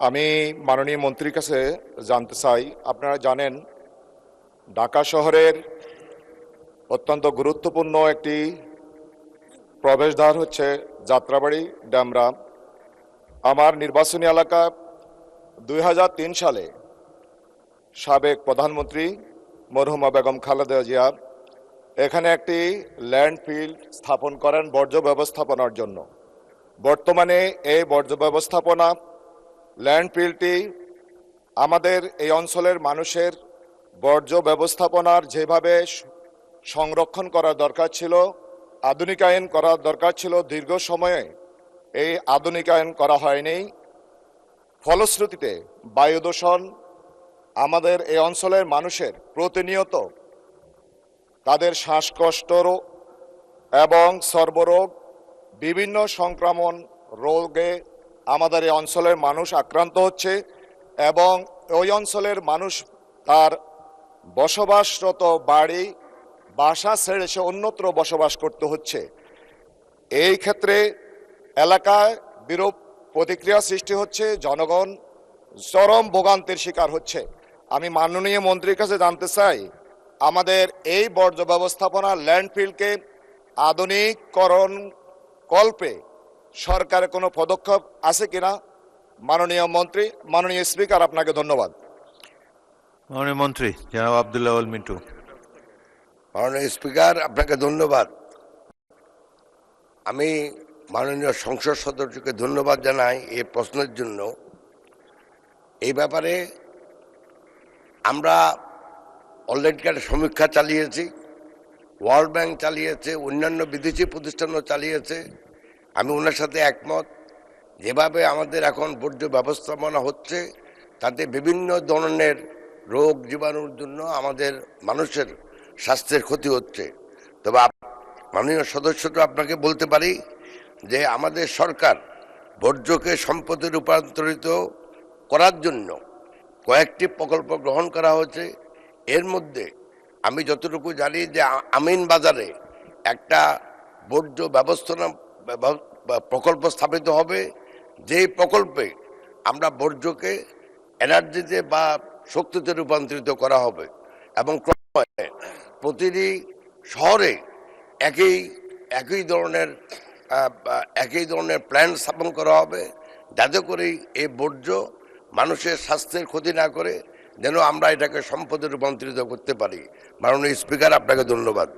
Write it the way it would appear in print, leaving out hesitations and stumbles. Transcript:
আমি মাননীয় মন্ত্রীর কাছে জানতে চাই, আপনারা জানেন ঢাকা শহরের অত্যন্ত গুরুত্বপূর্ণ একটি প্রবেশদ্বার হচ্ছে যাত্রাবাড়ি ডেমরা। আমার নির্বাচনী এলাকা 2003 সালে সাবেক প্রধানমন্ত্রী মরহুমা বেগম খালেদা জিয়া এখানে একটি ল্যান্ডফিল্ড স্থাপন করেন বর্জ্য ব্যবস্থাপনার জন্য। বর্তমানে এই বর্জ্য ব্যবস্থাপনা ল্যান্ডফিল্ডটি আমাদের এই অঞ্চলের মানুষের বর্জ্য ব্যবস্থাপনার যেভাবে সংরক্ষণ করার দরকার ছিল, আধুনিকায়ন করার দরকার ছিল, দীর্ঘ সময়ে এই আধুনিকায়ন করা হয়নি। ফলশ্রুতিতে বায়ু দূষণ আমাদের এই অঞ্চলের মানুষের প্রতিনিয়ত তাদের শ্বাসকষ্ট এবং সর্বরোগ বিভিন্ন সংক্রমণ রোগে আমাদের এই অঞ্চলের মানুষ আক্রান্ত হচ্ছে এবং ওই অঞ্চলের মানুষ তার বসবাসরত বাড়ি বাসা ছেড়ে সে অন্যত্র বসবাস করতে হচ্ছে। এই ক্ষেত্রে এলাকায় বিরূপ প্রতিক্রিয়া সৃষ্টি হচ্ছে, জনগণ চরম ভোগান্তির শিকার হচ্ছে। আমি মাননীয় মন্ত্রীর কাছে জানতে চাই, আমাদের এই বর্জ্য ব্যবস্থাপনা ল্যান্ডফিল্ডকে আধুনিকরণ কল্পে সরকারের কোনো পদক্ষেপ আছে কিনা? মাননীয় মন্ত্রী, মাননীয় স্পিকার, আপনাকে ধন্যবাদ। মাননীয় মন্ত্রী জনাব আব্দুল্লাহ আল মিন্টু। মাননীয় স্পিকার, আপনাকে ধন্যবাদ। আমি মাননীয় সংসদ সদস্যকে ধন্যবাদ জানাই এই প্রশ্নের জন্য। এই ব্যাপারে আমরা অলরেডি একটা সমীক্ষা চালিয়েছি, ওয়ার্ল্ড ব্যাংক চালিয়েছে, অন্যান্য বিদেশি প্রতিষ্ঠানও চালিয়েছে। আমি ওনার সাথে একমত। যেভাবে আমাদের এখন বর্জ্য ব্যবস্থাপনা হচ্ছে তাতে বিভিন্ন ধরনের রোগ জীবাণুর জন্য আমাদের মানুষের স্বাস্থ্যের ক্ষতি হচ্ছে। তবে মাননীয় সদস্যটা আপনাকে বলতে পারি যে আমাদের সরকার বর্জ্যকে সম্পদে রূপান্তরিত করার জন্য কয়েকটি প্রকল্প গ্রহণ করা হয়েছে। এর মধ্যে আমি যতটুকু জানি যে আমিন বাজারে একটা বর্জ্য ব্যবস্থাপনা প্রকল্প স্থাপিত হবে, যেই প্রকল্পে আমরা বর্জ্যকে এনার্জিতে বা শক্তিতে রূপান্তরিত করা হবে এবং প্রতিটি শহরে একই ধরনের প্ল্যান স্থাপন করা হবে, যাতে করে এই বর্জ্য মানুষের স্বাস্থ্যের ক্ষতি না করে যেন আমরা এটাকে সম্পদে রূপান্তরিত করতে পারি। মাননীয় স্পিকার, আপনাকে ধন্যবাদ।